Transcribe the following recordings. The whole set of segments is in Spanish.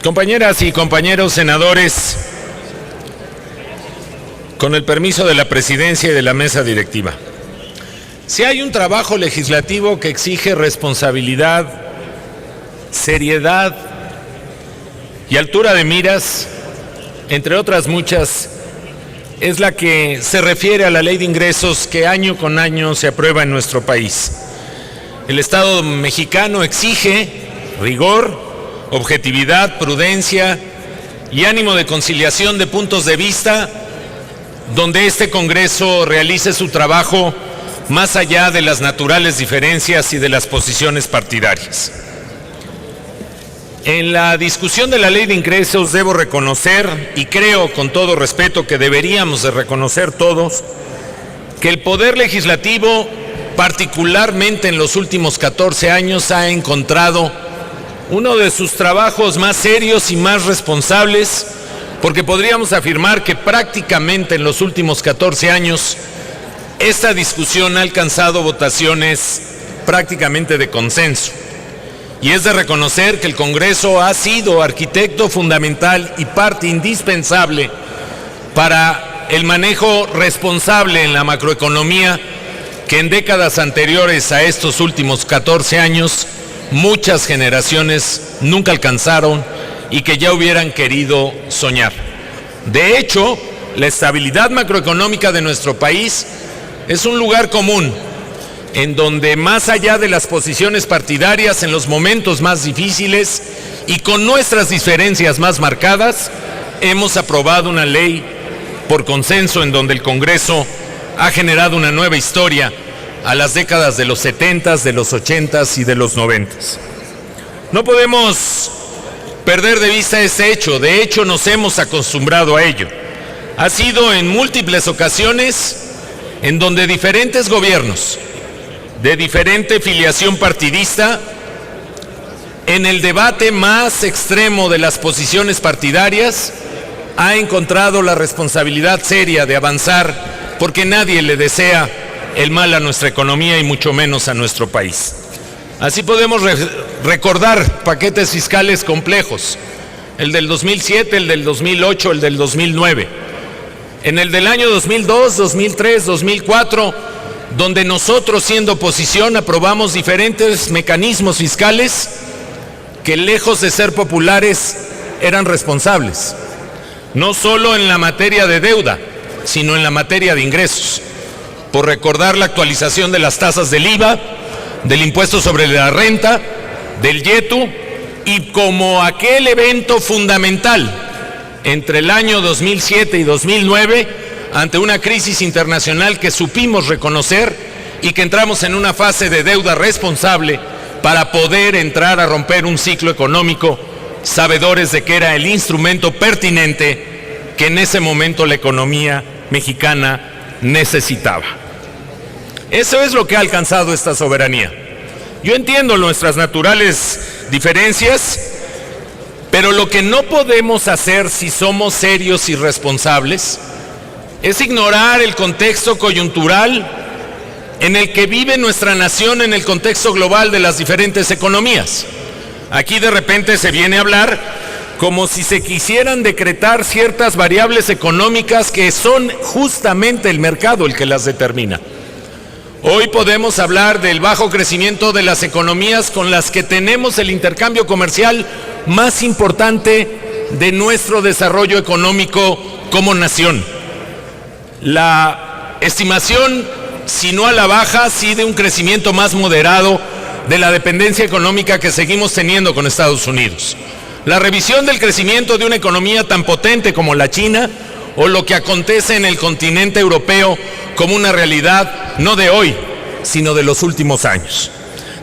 Compañeras y compañeros senadores, con el permiso de la presidencia y de la mesa directiva, si hay un trabajo legislativo que exige responsabilidad, seriedad y altura de miras, entre otras muchas, es la que se refiere a la ley de ingresos que año con año se aprueba en nuestro país. El Estado mexicano exige rigor, objetividad, prudencia y ánimo de conciliación de puntos de vista, donde este Congreso realice su trabajo más allá de las naturales diferencias y de las posiciones partidarias. En la discusión de la ley de ingresos debo reconocer, y creo con todo respeto que deberíamos de reconocer todos, que el Poder Legislativo, particularmente en los últimos 14 años, ha encontrado uno de sus trabajos más serios y más responsables, porque podríamos afirmar que prácticamente en los últimos 14 años esta discusión ha alcanzado votaciones prácticamente de consenso. Y es de reconocer que el Congreso ha sido arquitecto fundamental y parte indispensable para el manejo responsable en la macroeconomía que en décadas anteriores a estos últimos 14 años muchas generaciones nunca alcanzaron y que ya hubieran querido soñar. De hecho, la estabilidad macroeconómica de nuestro país es un lugar común en donde, más allá de las posiciones partidarias en los momentos más difíciles y con nuestras diferencias más marcadas, hemos aprobado una ley por consenso en donde el Congreso ha generado una nueva historia a las décadas de los 70s, de los 80s y de los 90s. No podemos perder de vista ese hecho, de hecho nos hemos acostumbrado a ello. Ha sido en múltiples ocasiones en donde diferentes gobiernos de diferente filiación partidista, en el debate más extremo de las posiciones partidarias, ha encontrado la responsabilidad seria de avanzar, porque nadie le desea el mal a nuestra economía y mucho menos a nuestro país. Así podemos recordar paquetes fiscales complejos, el del 2007, el del 2008, el del 2009, en el del año 2002, 2003, 2004, donde nosotros, siendo oposición, aprobamos diferentes mecanismos fiscales que, lejos de ser populares, eran responsables, no solo en la materia de deuda, sino en la materia de ingresos. Por recordar la actualización de las tasas del IVA, del impuesto sobre la renta, del YETU, y como aquel evento fundamental entre el año 2007 y 2009, ante una crisis internacional que supimos reconocer y que entramos en una fase de deuda responsable para poder entrar a romper un ciclo económico, sabedores de que era el instrumento pertinente que en ese momento la economía mexicana necesitaba. Eso es lo que ha alcanzado esta soberanía. Yo entiendo nuestras naturales diferencias, pero lo que no podemos hacer si somos serios y responsables es ignorar el contexto coyuntural en el que vive nuestra nación en el contexto global de las diferentes economías. Aquí de repente se viene a hablar como si se quisieran decretar ciertas variables económicas que son justamente el mercado el que las determina. Hoy podemos hablar del bajo crecimiento de las economías con las que tenemos el intercambio comercial más importante de nuestro desarrollo económico como nación. La estimación, si no a la baja, sí de un crecimiento más moderado de la dependencia económica que seguimos teniendo con Estados Unidos. La revisión del crecimiento de una economía tan potente como la China, o lo que acontece en el continente europeo como una realidad no de hoy, sino de los últimos años.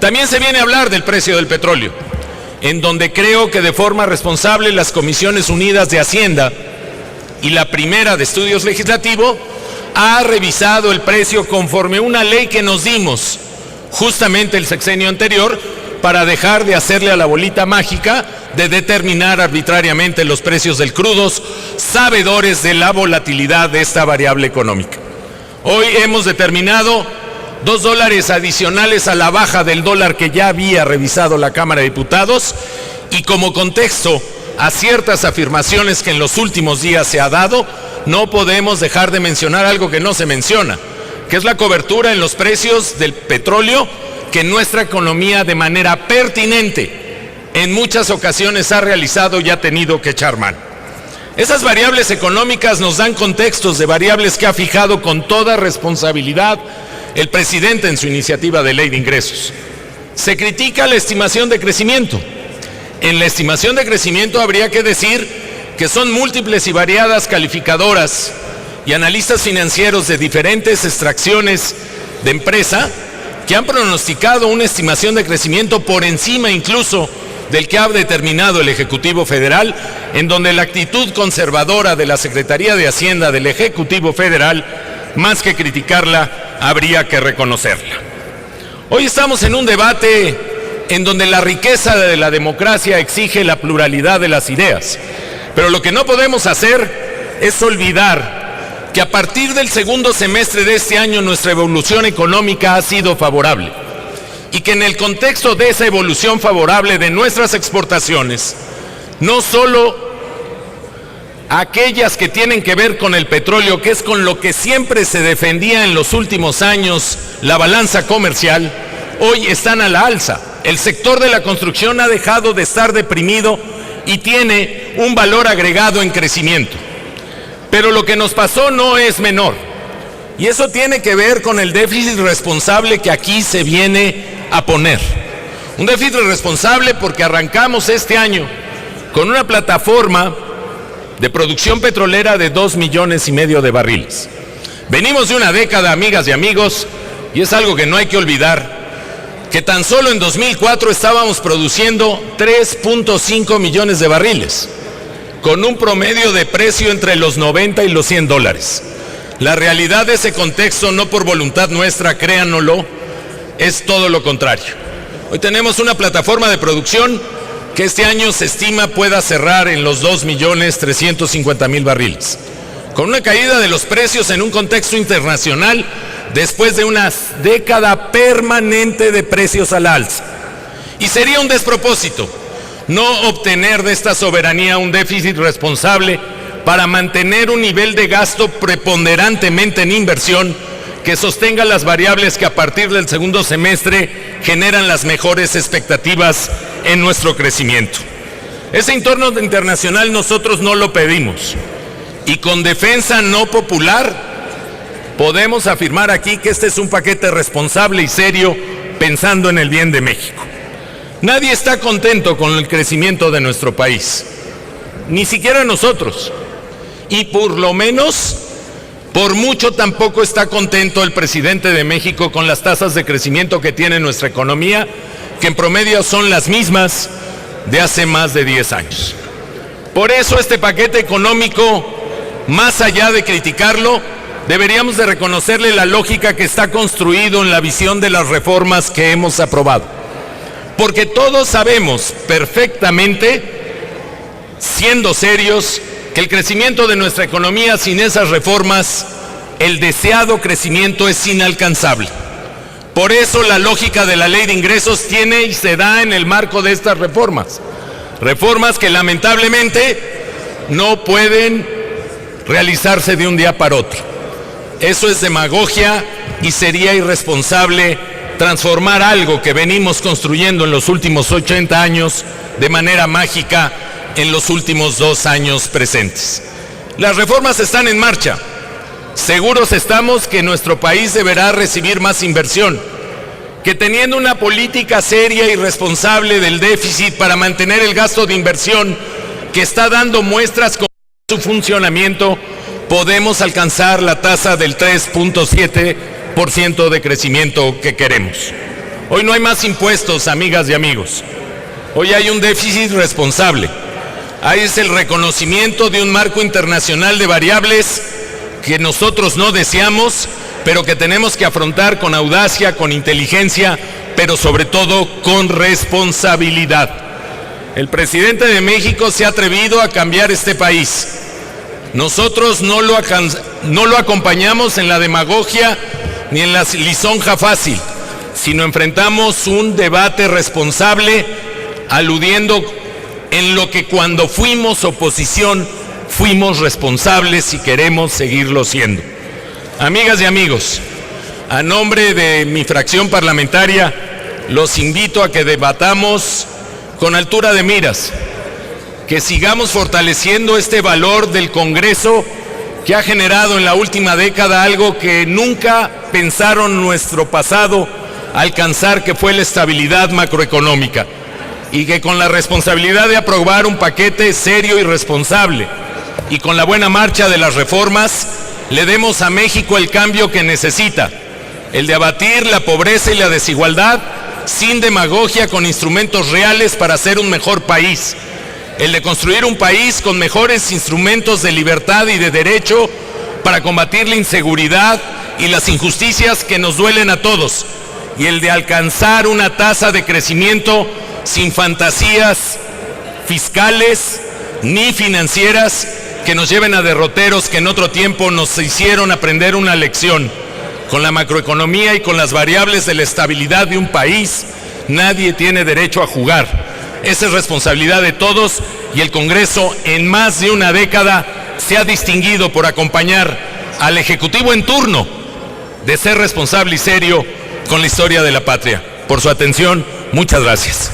También se viene a hablar del precio del petróleo, en donde creo que de forma responsable las Comisiones Unidas de Hacienda y la primera de Estudios Legislativos ha revisado el precio conforme una ley que nos dimos justamente el sexenio anterior para dejar de hacerle a la bolita mágica de determinar arbitrariamente los precios del crudo, sabedores de la volatilidad de esta variable económica. Hoy hemos determinado $2 adicionales a la baja del dólar que ya había revisado la Cámara de Diputados, y como contexto a ciertas afirmaciones que en los últimos días se ha dado, no podemos dejar de mencionar algo que no se menciona, que es la cobertura en los precios del petróleo que nuestra economía de manera pertinente en muchas ocasiones ha realizado y ha tenido que echar mano. Esas variables económicas nos dan contextos de variables que ha fijado con toda responsabilidad el presidente en su iniciativa de ley de ingresos. Se critica la estimación de crecimiento. En la estimación de crecimiento habría que decir que son múltiples y variadas calificadoras y analistas financieros de diferentes extracciones de empresa que han pronosticado una estimación de crecimiento por encima incluso del que ha determinado el Ejecutivo Federal, en donde la actitud conservadora de la Secretaría de Hacienda del Ejecutivo Federal, más que criticarla, habría que reconocerla. Hoy estamos en un debate en donde la riqueza de la democracia exige la pluralidad de las ideas, pero lo que no podemos hacer es olvidar que a partir del segundo semestre de este año nuestra evolución económica ha sido favorable y que en el contexto de esa evolución favorable de nuestras exportaciones, no solo aquellas que tienen que ver con el petróleo, que es con lo que siempre se defendía en los últimos años la balanza comercial, hoy están a la alza. El sector de la construcción ha dejado de estar deprimido y tiene un valor agregado en crecimiento. Pero lo que nos pasó no es menor, y eso tiene que ver con el déficit responsable que aquí se viene a poner. Un déficit responsable porque arrancamos este año con una plataforma de producción petrolera de 2,5 millones de barriles. Venimos de una década, amigas y amigos, y es algo que no hay que olvidar, que tan solo en 2004 estábamos produciendo 3,5 millones de barriles, con un promedio de precio entre los 90 y los 100 dólares. La realidad de ese contexto, no por voluntad nuestra, créanlo, es todo lo contrario. Hoy tenemos una plataforma de producción que este año se estima pueda cerrar en los 2,350,000 barriles, con una caída de los precios en un contexto internacional después de una década permanente de precios al alza. Y sería un despropósito no obtener de esta soberanía un déficit responsable para mantener un nivel de gasto preponderantemente en inversión que sostenga las variables que a partir del segundo semestre generan las mejores expectativas en nuestro crecimiento. Ese entorno internacional nosotros no lo pedimos, y con defensa no popular podemos afirmar aquí que este es un paquete responsable y serio pensando en el bien de México. Nadie está contento con el crecimiento de nuestro país, ni siquiera nosotros, y por lo menos, por mucho tampoco está contento el presidente de México con las tasas de crecimiento que tiene nuestra economía, que en promedio son las mismas de hace más de 10 años. Por eso este paquete económico, más allá de criticarlo, deberíamos de reconocerle la lógica que está construido en la visión de las reformas que hemos aprobado. Porque todos sabemos perfectamente, siendo serios, que el crecimiento de nuestra economía sin esas reformas, el deseado crecimiento es inalcanzable. Por eso la lógica de la ley de ingresos tiene y se da en el marco de estas reformas. Reformas que lamentablemente no pueden realizarse de un día para otro. Eso es demagogia y sería irresponsable transformar algo que venimos construyendo en los últimos 80 años de manera mágica en los últimos 2 años presentes. Las reformas están en marcha. Seguros estamos que nuestro país deberá recibir más inversión, que teniendo una política seria y responsable del déficit para mantener el gasto de inversión que está dando muestras con su funcionamiento, podemos alcanzar la tasa del 3,7% de crecimiento que queremos. Hoy no hay más impuestos, amigas y amigos. Hoy hay un déficit responsable. Ahí es el reconocimiento de un marco internacional de variables que nosotros no deseamos, pero que tenemos que afrontar con audacia, con inteligencia, pero sobre todo con responsabilidad. El presidente de México se ha atrevido a cambiar este país. Nosotros no lo acompañamos en la demagogia ni en la lisonja fácil, sino enfrentamos un debate responsable, aludiendo en lo que cuando fuimos oposición fuimos responsables y queremos seguirlo siendo. Amigas y amigos, a nombre de mi fracción parlamentaria, los invito a que debatamos con altura de miras, que sigamos fortaleciendo este valor del Congreso que ha generado en la última década algo que nunca pensaron nuestro pasado alcanzar, que fue la estabilidad macroeconómica, y que con la responsabilidad de aprobar un paquete serio y responsable y con la buena marcha de las reformas, le demos a México el cambio que necesita, el de abatir la pobreza y la desigualdad sin demagogia, con instrumentos reales para ser un mejor país, el de construir un país con mejores instrumentos de libertad y de derecho para combatir la inseguridad y las injusticias que nos duelen a todos, y el de alcanzar una tasa de crecimiento sin fantasías fiscales ni financieras que nos lleven a derroteros que en otro tiempo nos hicieron aprender una lección. Con la macroeconomía y con las variables de la estabilidad de un país, nadie tiene derecho a jugar. Esa es responsabilidad de todos, y el Congreso en más de una década se ha distinguido por acompañar al Ejecutivo en turno de ser responsable y serio con la historia de la patria. Por su atención, muchas gracias.